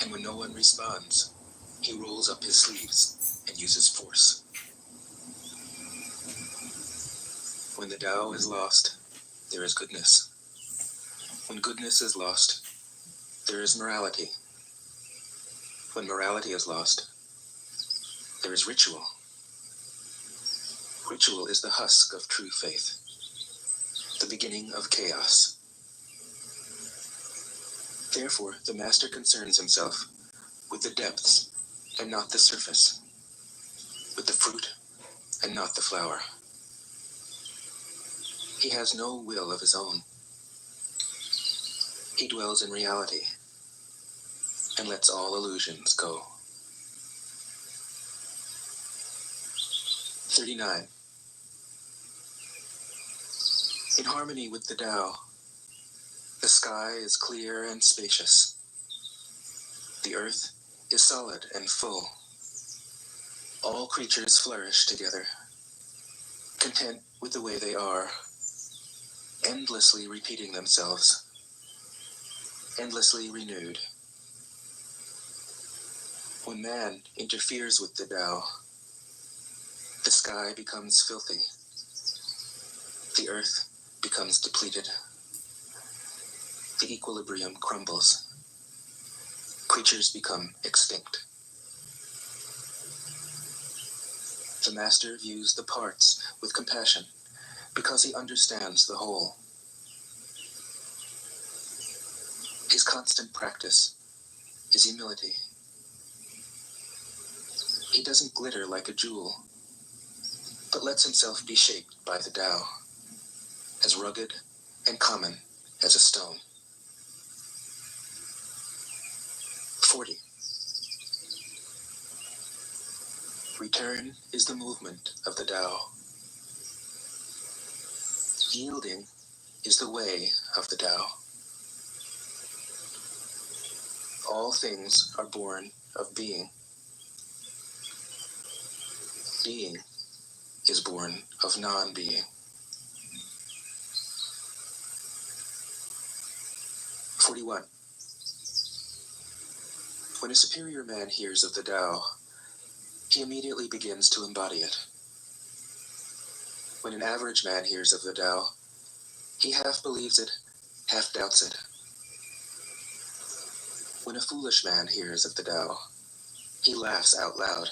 And when no one responds, he rolls up his sleeves and uses force. When the Tao is lost, there is goodness. When goodness is lost, there is morality. When morality is lost, there is ritual. Ritual is the husk of true faith, the beginning of chaos. Therefore, the master concerns himself with the depths and not the surface, with the fruit and not the flower. He has no will of his own. He dwells in reality and lets all illusions go. 39. In harmony with the Tao, the sky is clear and spacious. The earth is solid and full. All creatures flourish together, content with the way they are, endlessly repeating themselves, endlessly renewed. When man interferes with the Tao, the sky becomes filthy. The earth becomes depleted. The equilibrium crumbles. Creatures become extinct. The master views the parts with compassion because he understands the whole. His constant practice is humility. He doesn't glitter like a jewel, but lets himself be shaped by the Tao, as rugged and common as a stone. 40. Return is the movement of the Tao. Yielding is the way of the Tao. All things are born of being. Being is born of non-being. 41. When a superior man hears of the Tao, he immediately begins to embody it. When an average man hears of the Tao, he half believes it, half doubts it. When a foolish man hears of the Tao, he laughs out loud.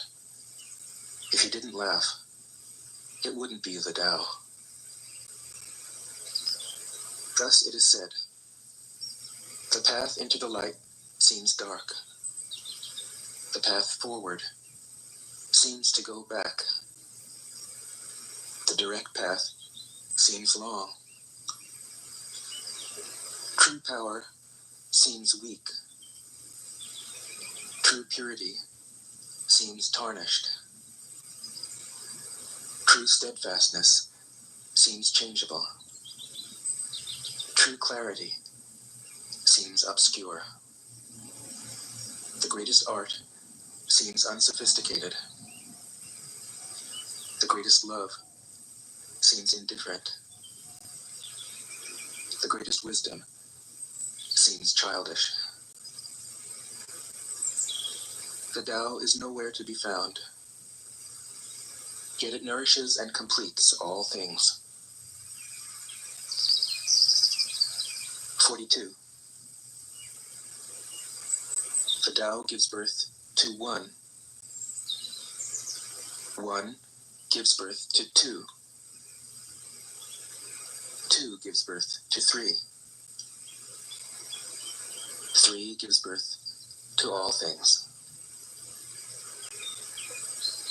If he didn't laugh, it wouldn't be the Tao. Thus it is said, the path into the light seems dark. The path forward seems to go back. The direct path seems long. True power seems weak. True purity seems tarnished. True steadfastness seems changeable. True clarity seems obscure. The greatest art seems unsophisticated. The greatest love seems indifferent. The greatest wisdom seems childish. The Tao is nowhere to be found, yet it nourishes and completes all things. 42. The Tao gives birth to one. One gives birth to two. Two gives birth to three. Three gives birth to all things.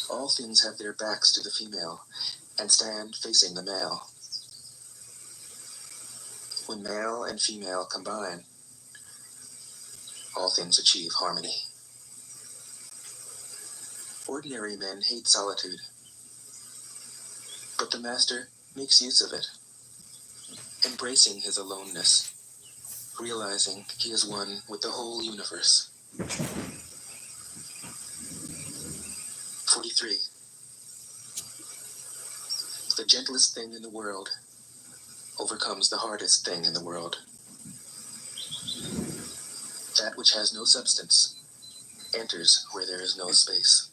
All things have their backs to the female and stand facing the male. When male and female combine, all things achieve harmony. Ordinary men hate solitude, but the master makes use of it, embracing his aloneness, realizing he is one with the whole universe. 43. The gentlest thing in the world overcomes the hardest thing in the world. That which has no substance enters where there is no space.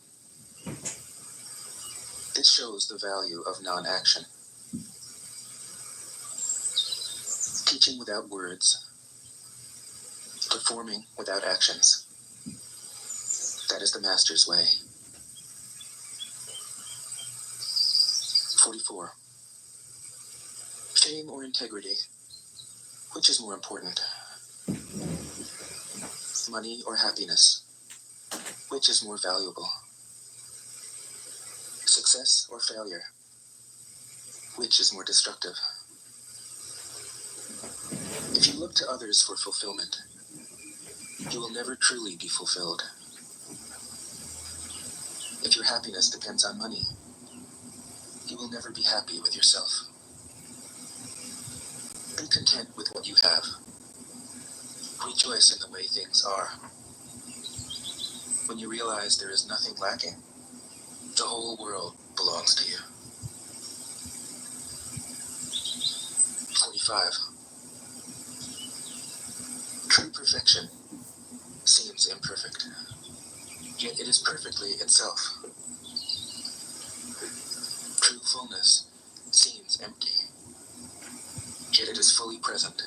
This shows the value of non-action. Teaching without words, performing without actions. That is the master's way. 44. Fame or integrity? Which is more important? Money or happiness? Which is more valuable? Success or failure? Which is more destructive? If you look to others for fulfillment, you will never truly be fulfilled. If your happiness depends on money, you will never be happy with yourself. Be content with what you have. Rejoice in the way things are. When you realize there is nothing lacking, the whole world belongs to you. 45. True perfection seems imperfect, yet it is perfectly itself. True fullness seems empty, yet it is fully present.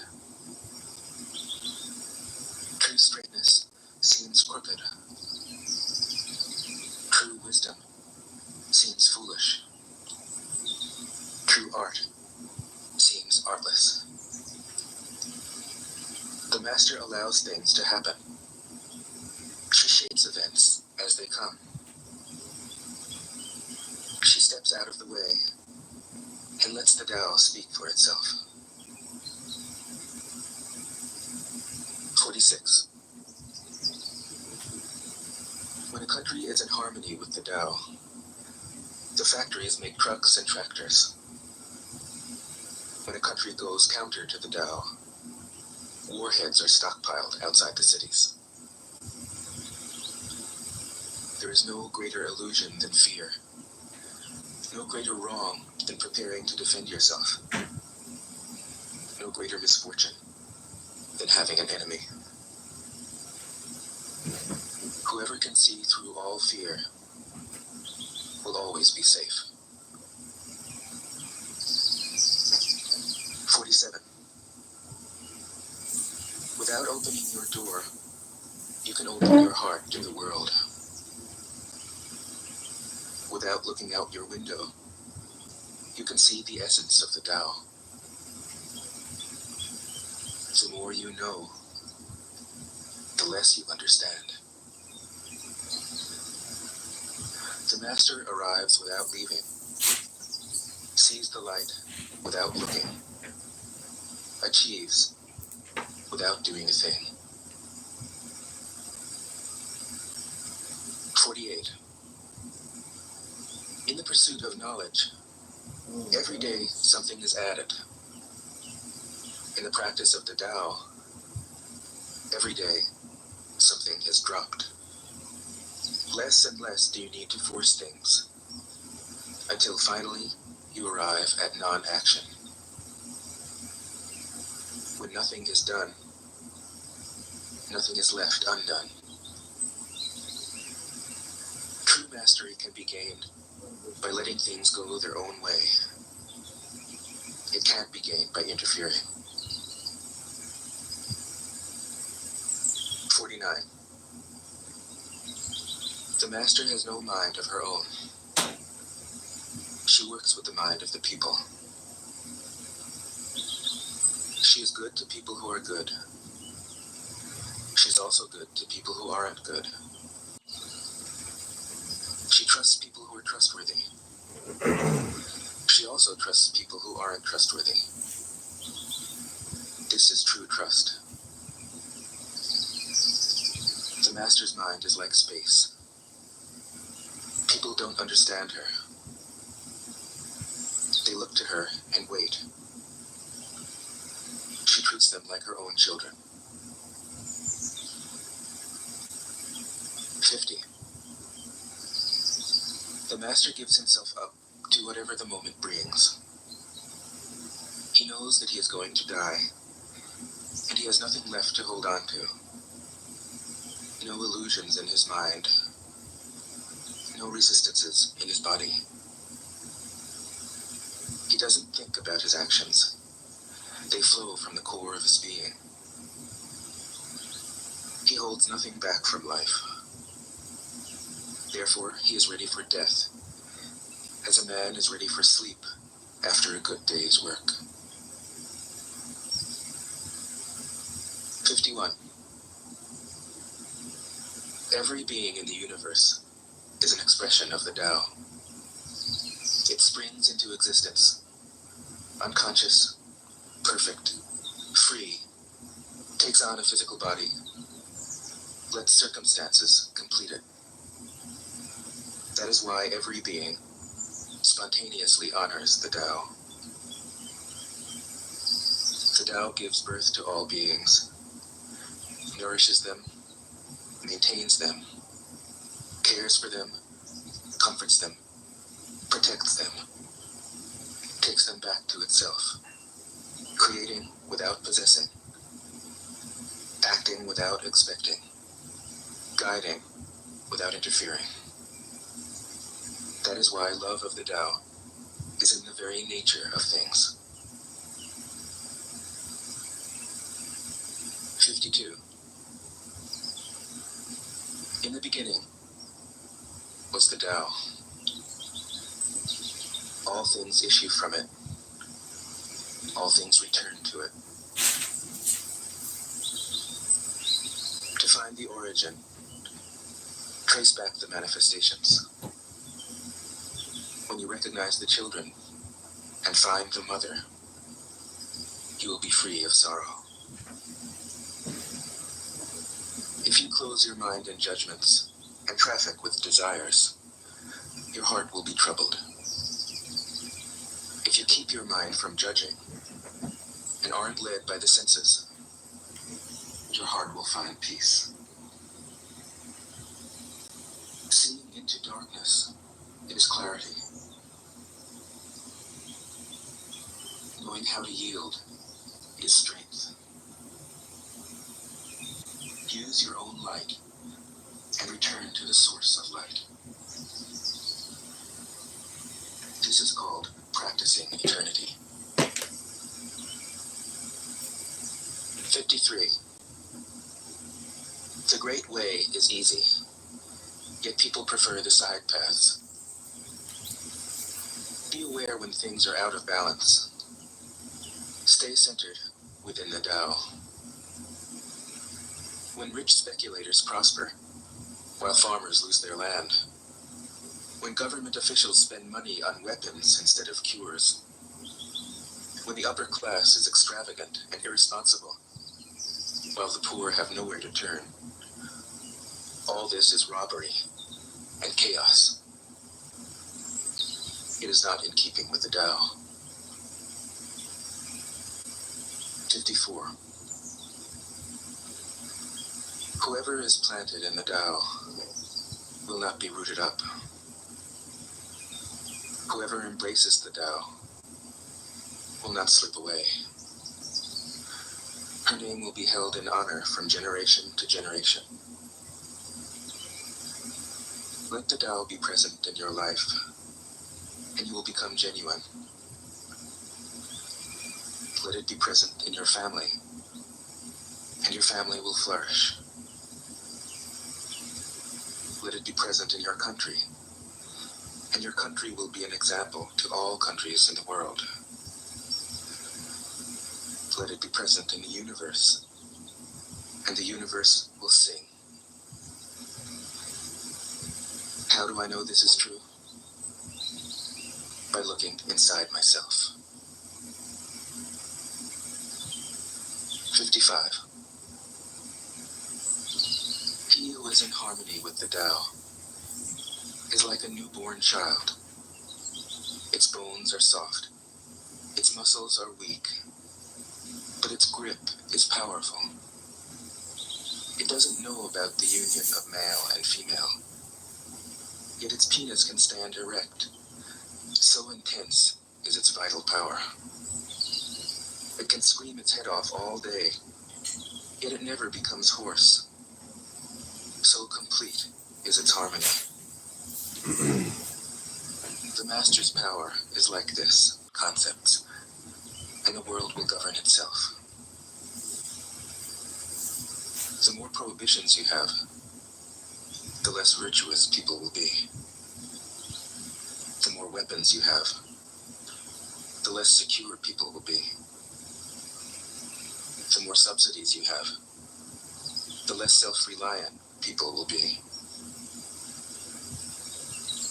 True straightness seems crooked. True wisdom seems foolish. True art seems artless. The master allows things to happen. She shapes events as they come. She steps out of the way and lets the Tao speak for itself. 46. When a country is in harmony with the Tao, the factories make trucks and tractors. When a country goes counter to the Tao, warheads are stockpiled outside the cities. There is no greater illusion than fear, no greater wrong than preparing to defend yourself, no greater misfortune than having an enemy. Whoever can see through all fear will always be safe. 47. Without opening your door, you can open your heart to the world. Without looking out your window, you can see the essence of the Tao. The more you know, the less you understand. The master arrives without leaving, sees the light without looking, achieves without doing a thing. 48. In the pursuit of knowledge, every day something is added. In the practice of the Tao, every day something is dropped. Less and less do you need to force things, until finally you arrive at non-action. When nothing is done, nothing is left undone. True mastery can be gained by letting things go their own way. It can't be gained by interfering. 49. The master has no mind of her own. She works with the mind of the people. She is good to people who are good. She's also good to people who aren't good. She trusts people who are trustworthy. She also trusts people who aren't trustworthy. This is true trust. The master's mind is like space. People don't understand her. They look to her and wait. She treats them like her own children. 50. The master gives himself up to whatever the moment brings. He knows that he is going to die, and he has nothing left to hold on to. No illusions in his mind, no resistances in his body. He doesn't think about his actions. They flow from the core of his being. He holds nothing back from life. Therefore, he is ready for death, as a man is ready for sleep after a good day's work. 51. Every being in the universe is an expression of the Tao. It springs into existence, unconscious, perfect, free, takes on a physical body, lets circumstances complete it. That is why every being spontaneously honors the Tao. The Tao gives birth to all beings, nourishes them, maintains them, cares for them, comforts them, protects them, takes them back to itself, creating without possessing, acting without expecting, guiding without interfering. That is why love of the Tao is in the very nature of things. 52. In the beginning was the Tao. All things issue from it. All things return to it. To find the origin, trace back the manifestations. When you recognize the children and find the mother, you will be free of sorrow. If you close your mind in judgments and traffic with desires, your heart will be troubled. If you keep your mind from judging and aren't led by the senses, your heart will find peace. Seeing into darkness is clarity. Knowing how to yield is strength. Use your own light and return to the source of light. This is called practicing eternity. 53. The great way is easy, yet people prefer the side paths. Be aware when things are out of balance. Stay centered within the Tao. When rich speculators prosper, while farmers lose their land. When government officials spend money on weapons instead of cures. When the upper class is extravagant and irresponsible, while the poor have nowhere to turn. All this is robbery and chaos. It is not in keeping with the Tao. 54. Whoever is planted in the Tao will not be rooted up. Whoever embraces the Tao will not slip away. Her name will be held in honor from generation to generation. Let the Tao be present in your life, and you will become genuine. Let it be present in your family, and your family will flourish. Let it be present in your country, and your country will be an example to all countries in the world. Let it be present in the universe, and the universe will sing. How do I know this is true? By looking inside myself. 55. He who is in harmony with the Tao is like a newborn child. Its bones are soft, its muscles are weak, but its grip is powerful. It doesn't know about the union of male and female, yet its penis can stand erect. So intense is its vital power. It can scream its head off all day, yet it never becomes hoarse. So complete is its harmony. The master's power is like this: concepts, and the world will govern itself. The more prohibitions you have, the less virtuous people will be. The more weapons you have, the less secure people will be. The more subsidies you have, the less self-reliant people will be.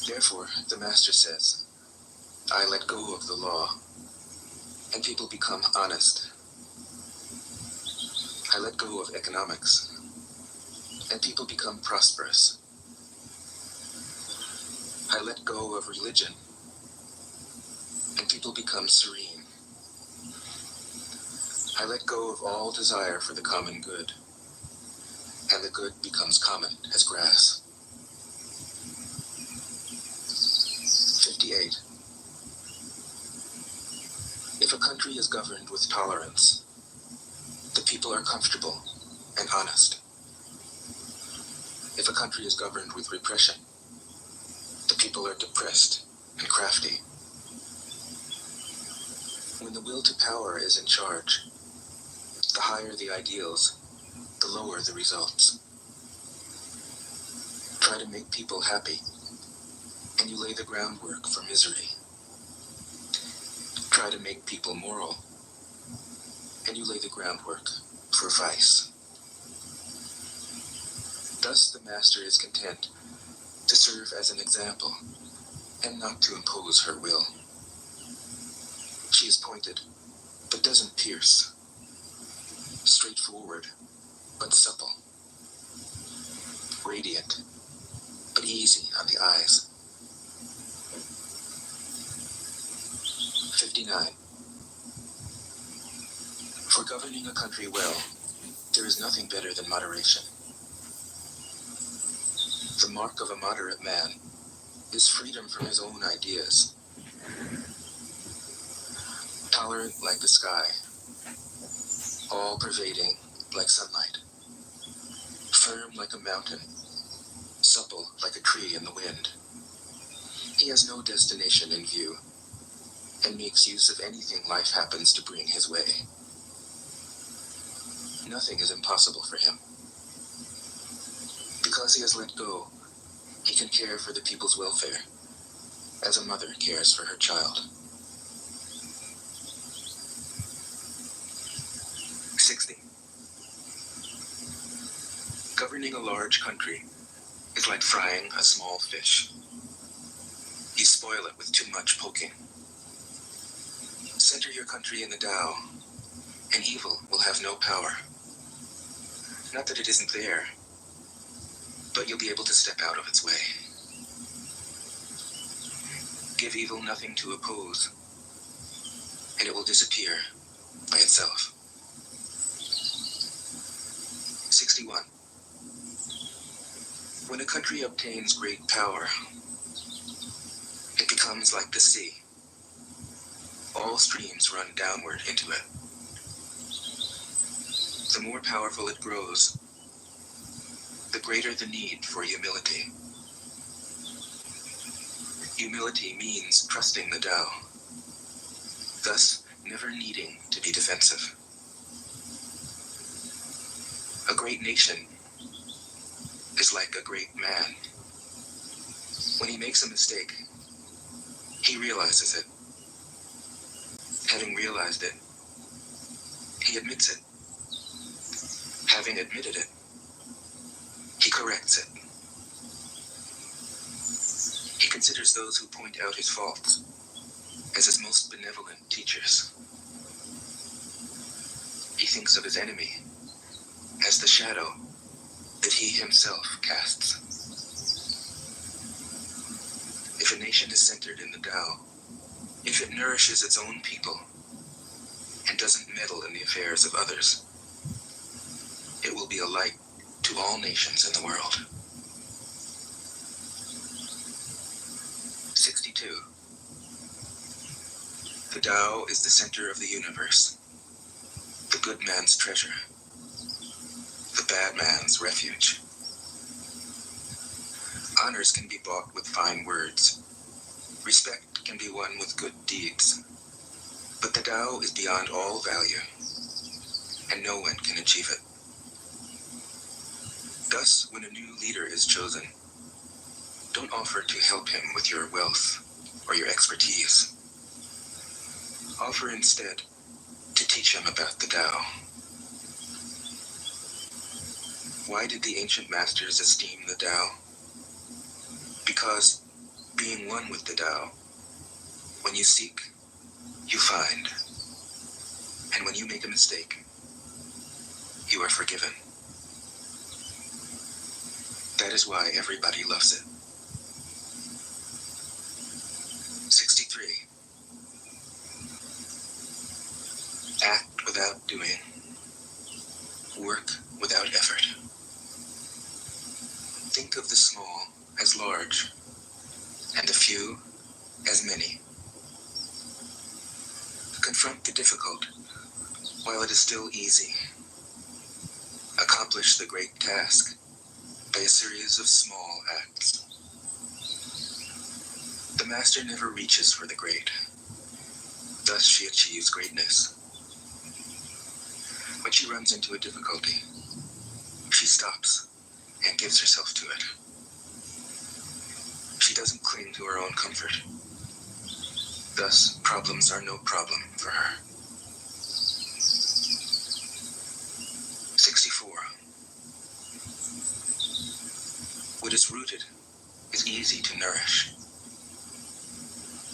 Therefore, the master says, I let go of the law, and people become honest. I let go of economics, and people become prosperous. I let go of religion, and people become serene. I let go of all desire for the common good, and the good becomes common as grass. 58. If a country is governed with tolerance, the people are comfortable and honest. If a country is governed with repression, the people are depressed and crafty. When the will to power is in charge, the higher the ideals, the lower the results. Try to make people happy, and you lay the groundwork for misery. Try to make people moral, and you lay the groundwork for vice. Thus the master is content to serve as an example, and not to impose her will. She is pointed, but doesn't pierce. Straightforward, but supple. Radiant, but easy on the eyes. 59. For governing a country well, there is nothing better than moderation. The mark of a moderate man is freedom from his own ideas. Tolerant like the sky, all-pervading like sunlight, firm like a mountain, supple like a tree in the wind. He has no destination in view, and makes use of anything life happens to bring his way. Nothing is impossible for him. Because he has let go, he can care for the people's welfare, as a mother cares for her child. 60. Governing a large country is like frying a small fish. You spoil it with too much poking. Center your country in the Tao, and evil will have no power. Not that it isn't there, but you'll be able to step out of its way. Give evil nothing to oppose, and it will disappear by itself. 61. When a country obtains great power, it becomes like the sea. All streams run downward into it. The more powerful it grows, the greater the need for humility. Humility means trusting the Tao, thus never needing to be defensive. A great nation is like a great man. When he makes a mistake, he realizes it. Having realized it, he admits it. Having admitted it, he corrects it. He considers those who point out his faults as his most benevolent teachers. He thinks of his enemy as the shadow that he himself casts. If a nation is centered in the Tao, if it nourishes its own people and doesn't meddle in the affairs of others, it will be a light to all nations in the world. 62. The Tao is the center of the universe, the good man's treasure, the bad man's refuge. Honors can be bought with fine words. Respect can be won with good deeds. But the Tao is beyond all value, and no one can achieve it. Thus, when a new leader is chosen, don't offer to help him with your wealth or your expertise. Offer instead to teach him about the Tao. Why did the ancient masters esteem the Tao? Because, being one with the Tao, when you seek, you find. And when you make a mistake, you are forgiven. That is why everybody loves it. 63. Act without doing. Work without effort. Think of the small as large, and the few as many. Confront the difficult while it is still easy. Accomplish the great task by a series of small acts. The master never reaches for the great. Thus she achieves greatness. When she runs into a difficulty, she stops and gives herself to it. She doesn't cling to her own comfort. Thus, problems are no problem for her. 64. What is rooted is easy to nourish.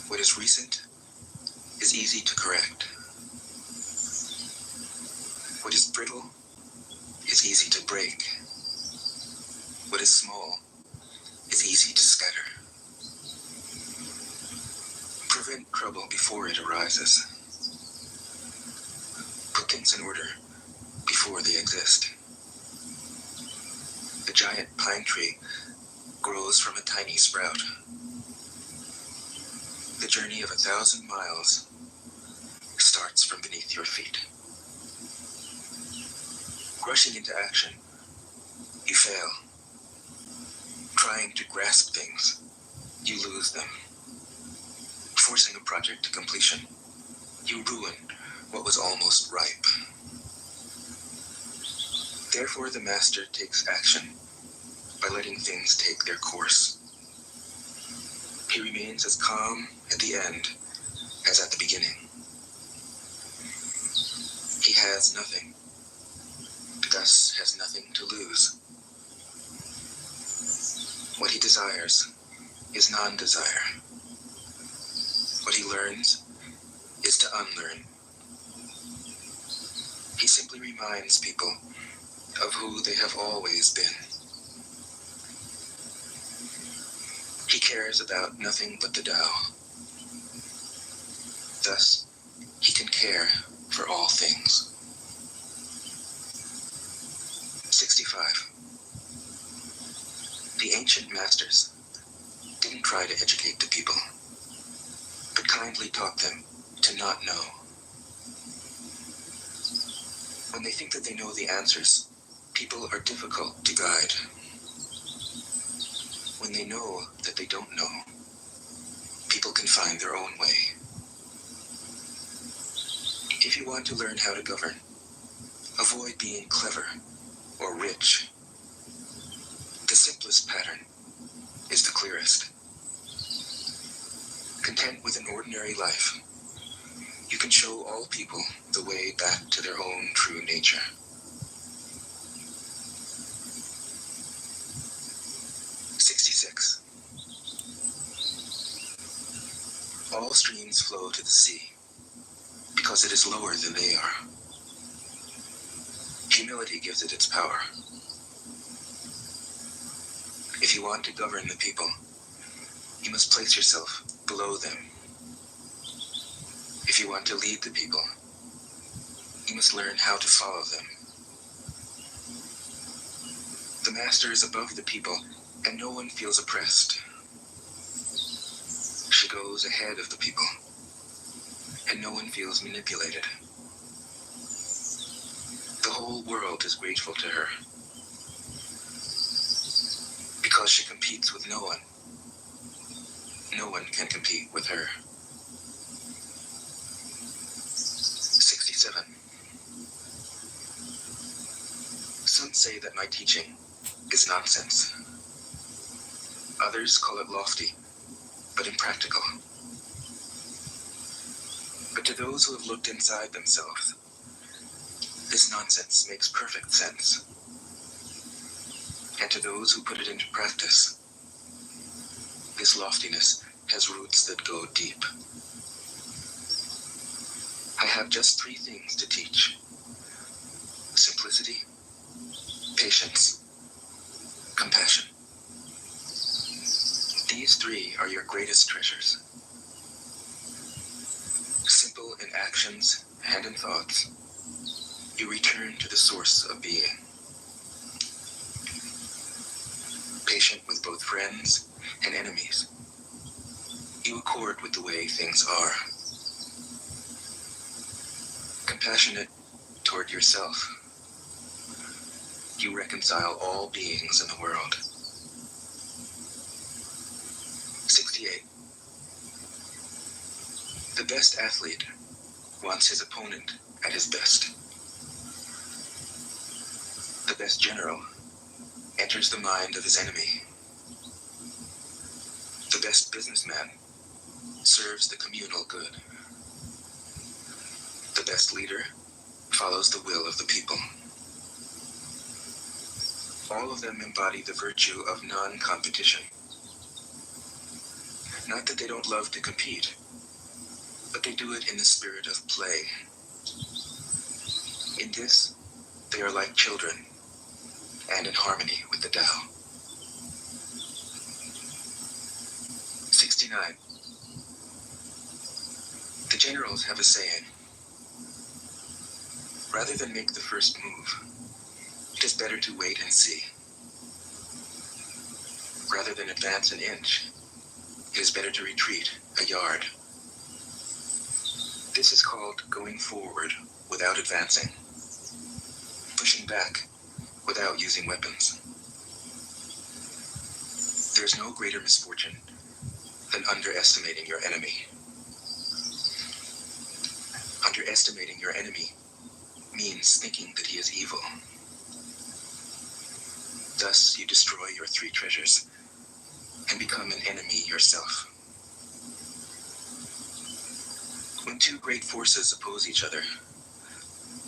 What is recent is easy to correct. What is brittle is easy to break. What is small is easy to scatter. Prevent trouble before it arises. Put things in order before they exist. The giant pine tree grows from a tiny sprout. The journey of 1,000 miles starts from beneath your feet. Rushing into action, you fail. Trying to grasp things, you lose them. Forcing a project to completion, you ruin what was almost ripe. Therefore, the master takes action by letting things take their course. He remains as calm at the end as at the beginning. He has nothing, thus has nothing to lose. What he desires is non-desire. What he learns is to unlearn. He simply reminds people of who they have always been. He cares about nothing but the Tao. Thus, he can care for all things. 65. The ancient masters didn't try to educate the people, but kindly taught them to not know. When they think that they know the answers, people are difficult to guide. When they know that they don't know, people can find their own way. If you want to learn how to govern, avoid being clever or rich. The simplest pattern is the clearest. Content with an ordinary life, you can show all people the way back to their own true nature. 66. All streams flow to the sea because it is lower than they are. Humility gives it its power. If you want to govern the people, you must place yourself below them. If you want to lead the people, you must learn how to follow them. The master is above the people, and no one feels oppressed. She goes ahead of the people, and no one feels manipulated. The whole world is grateful to her, because she competes with no one. No one can compete with her. 67. Some say that my teaching is nonsense. Others call it lofty, but impractical. But to those who have looked inside themselves, this nonsense makes perfect sense. And to those who put it into practice, this loftiness has roots that go deep. I have just 3 things to teach: simplicity, patience, compassion. These 3 are your greatest treasures. Simple in actions and in thoughts, you return to the source of being. Patient with both friends and enemies, you accord with the way things are. Compassionate toward yourself, you reconcile all beings in the world. 68. The best athlete wants his opponent at his best. The best general enters the mind of his enemy. The best businessman serves the communal good. The best leader follows the will of the people. All of them embody the virtue of non-competition. Not that they don't love to compete, but they do it in the spirit of play. In this, they are like children, and in harmony with the Tao. 69. The generals have a saying: rather than make the first move, it is better to wait and see. Rather than advance an inch, it is better to retreat a yard. This is called going forward without advancing, pushing back without using weapons. There is no greater misfortune than underestimating your enemy. Underestimating your enemy means thinking that he is evil. Thus, you destroy your 3 treasures and become an enemy yourself. When 2 great forces oppose each other,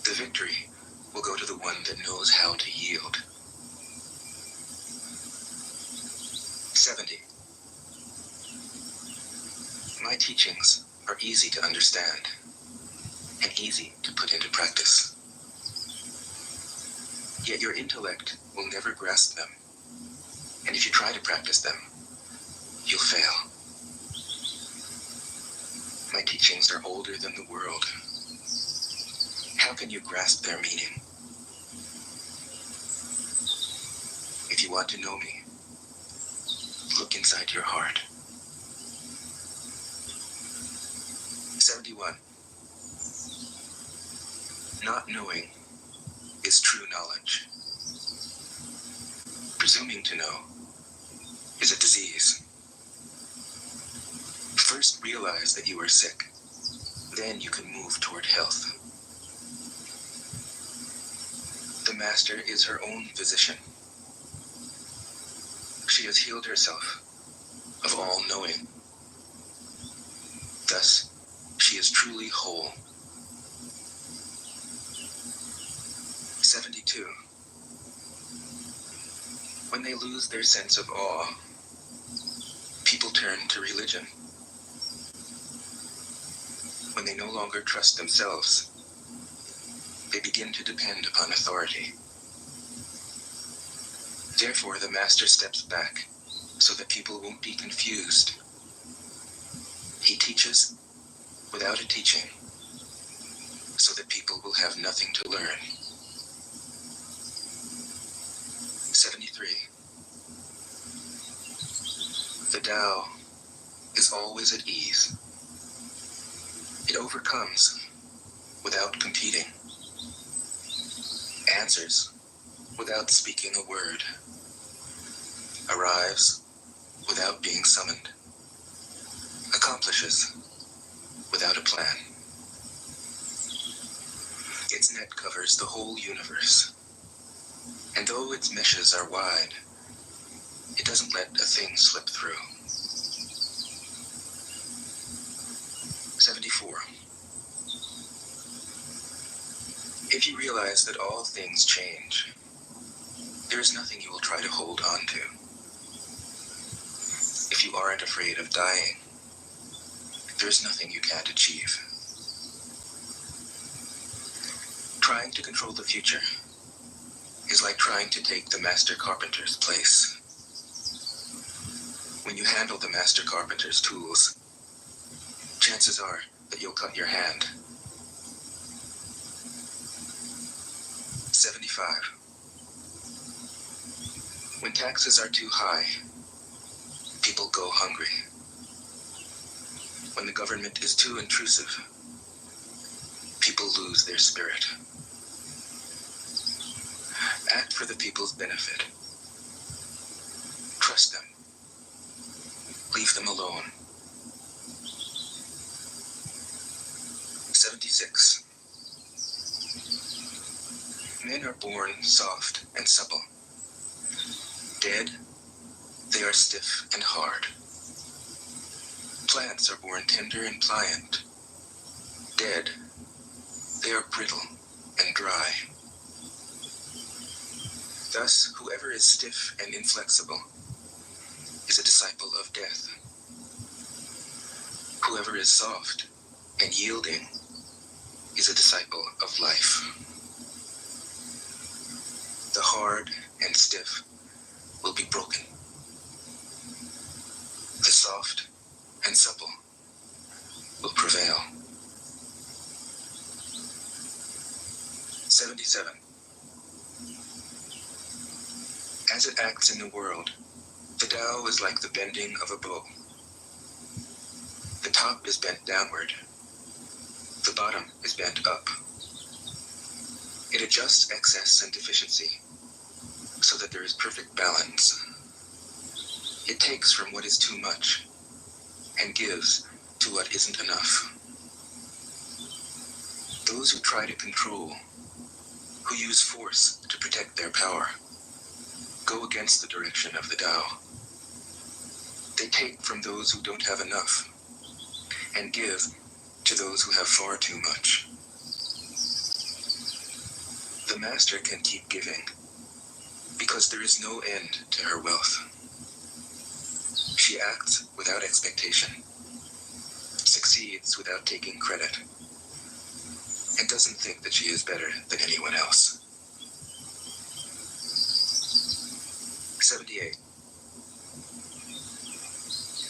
the victory will go to the one that knows how to yield. 70. My teachings are easy to understand and easy to put into practice. Yet your intellect will never grasp them, and if you try to practice them, you'll fail. My teachings are older than the world. How can you grasp their meaning? If you want to know me, look inside your heart. 71. Not knowing is true knowledge. Presuming to know is a disease. First realize that you are sick, then you can move toward health. The master is her own physician. She has healed herself of all knowing. Thus, she is truly whole. 72. When they lose their sense of awe, people turn to religion. When they no longer trust themselves, they begin to depend upon authority. Therefore, the master steps back so that people won't be confused. He teaches without a teaching, so that people will have nothing to learn. 73. The Tao is always at ease. It overcomes without competing, answers without speaking a word, arrives without being summoned, accomplishes without a plan. Its net covers the whole universe, and though its meshes are wide, it doesn't let a thing slip through. 74. If you realize that all things change, there is nothing you will try to hold on to. If you aren't afraid of dying, there is nothing you can't achieve. Trying to control the future is like trying to take the master carpenter's place. When you handle the master carpenter's tools, chances are that you'll cut your hand. 75. When taxes are too high, people go hungry. When the government is too intrusive, people lose their spirit. Act for the people's benefit. Trust them. Leave them alone. 76. Men are born soft and supple. Dead, they are stiff and hard. Plants are born tender and pliant. Dead, they are brittle and dry. Thus, whoever is stiff and inflexible is a disciple of death. Whoever is soft and yielding is a disciple of life. The hard and stiff will be broken. The soft and supple will prevail. 77. As it acts in the world, the Tao is like the bending of a bow. The top is bent downward. The bottom is bent up. It adjusts excess and deficiency so that there is perfect balance. It takes from what is too much and gives to what isn't enough. Those who try to control, who use force to protect their power, go against the direction of the Tao. They take from those who don't have enough and give to those who have far too much. The master can keep giving because there is no end to her wealth. She acts without expectation, succeeds without taking credit, and doesn't think that she is better than anyone else. 78.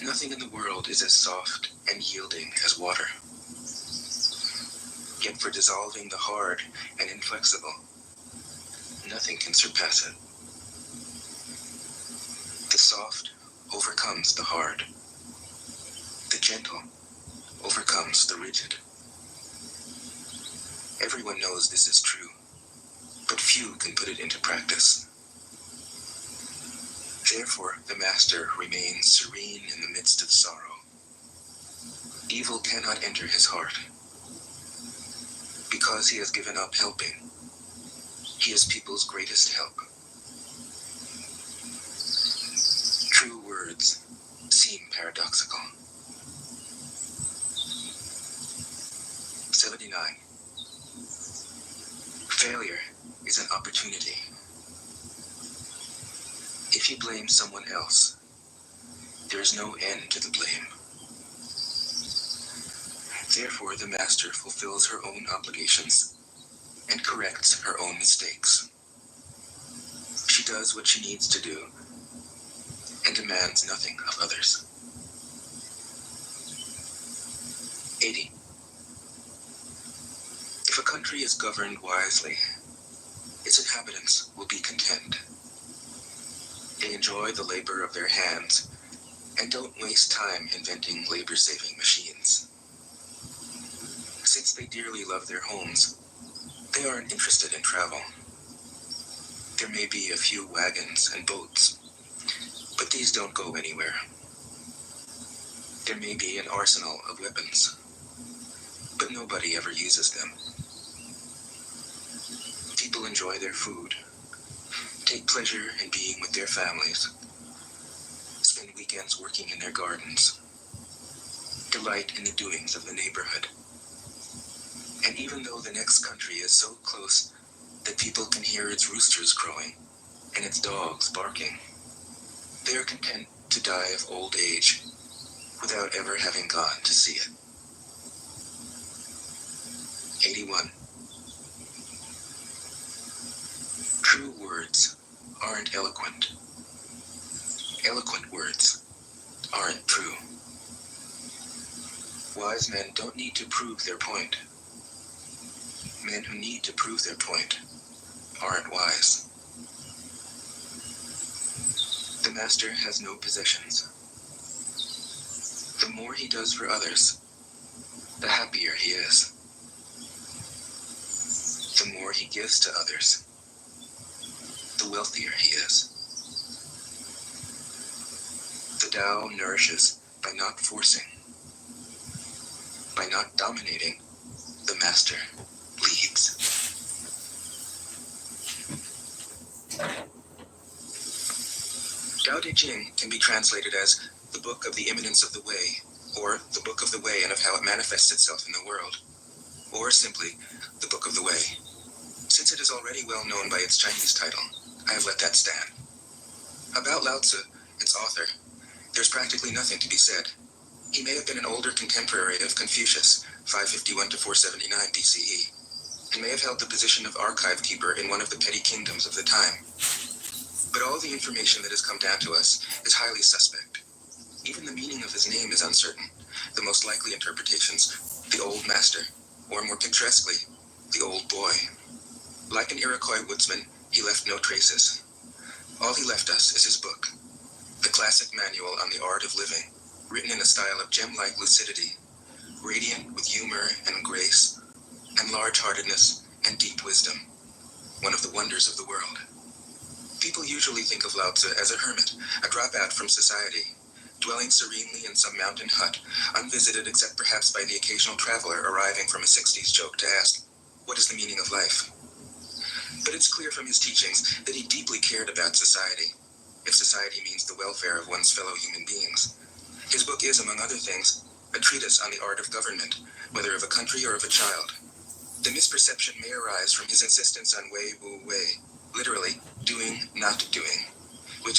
Nothing in the world is as soft and yielding as water. Yet for dissolving the hard and inflexible, nothing can surpass it. The soft overcomes the hard. The gentle overcomes the rigid. Everyone knows this is true, but few can put it into practice. Therefore, the master remains serene in the midst of sorrow. Evil cannot enter his heart. Because he has given up helping, he is people's greatest help. True words seem paradoxical. 79. Failure is an opportunity. If you blame someone else, there is no end to the blame. Therefore, the master fulfills her own obligations and corrects her own mistakes. She does what she needs to do and demands nothing of others. 80. If a country is governed wisely, its inhabitants will be content. They enjoy the labor of their hands and don't waste time inventing labor-saving machines. Since they dearly love their homes, they aren't interested in travel. There may be a few wagons and boats, But these don't go anywhere. There may be an arsenal of weapons, but nobody ever uses them. People enjoy their food, take pleasure in being with their families, spend weekends working in their gardens, delight in the doings of the neighborhood. And even though the next country is so close that people can hear its roosters crowing and its dogs barking, they are content to die of old age without ever having gone to see it. 81. True words aren't eloquent. Eloquent words aren't true. Wise men don't need to prove their point. Men who need to prove their point aren't wise. The master has no possessions. The more he does for others, the happier he is. The more he gives to others, the wealthier he is. The Tao nourishes by not forcing. By not dominating, the master leads. Tao Te Ching can be translated as the book of the imminence of the way, or the book of the way and of how it manifests itself in the world, or simply the book of the way. Since it is already well known by its Chinese title, I have let that stand. About Lao Tzu, its author, there's practically nothing to be said. He may have been an older contemporary of Confucius, 551 to 479 BCE. He may have held the position of archive keeper in one of the petty kingdoms of the time. But all the information that has come down to us is highly suspect. Even the meaning of his name is uncertain. The most likely interpretations, the old master, or more picturesquely, the old boy. Like an Iroquois woodsman, he left no traces. All he left us is his book, the classic manual on the art of living, written in a style of gem-like lucidity, radiant with humor and grace, and large-heartedness and deep wisdom, one of the wonders of the world. People usually think of Lao Tzu as a hermit, a dropout from society, dwelling serenely in some mountain hut, unvisited except perhaps by the occasional traveler arriving from a 60s joke to ask, what is the meaning of life? But it's clear from his teachings that he deeply cared about society, if society means the welfare of one's fellow human beings. His book is, among other things, a treatise on the art of government, whether of a country or of a child. The misperception may arise from his insistence on wei wu wei, literally, doing, not doing.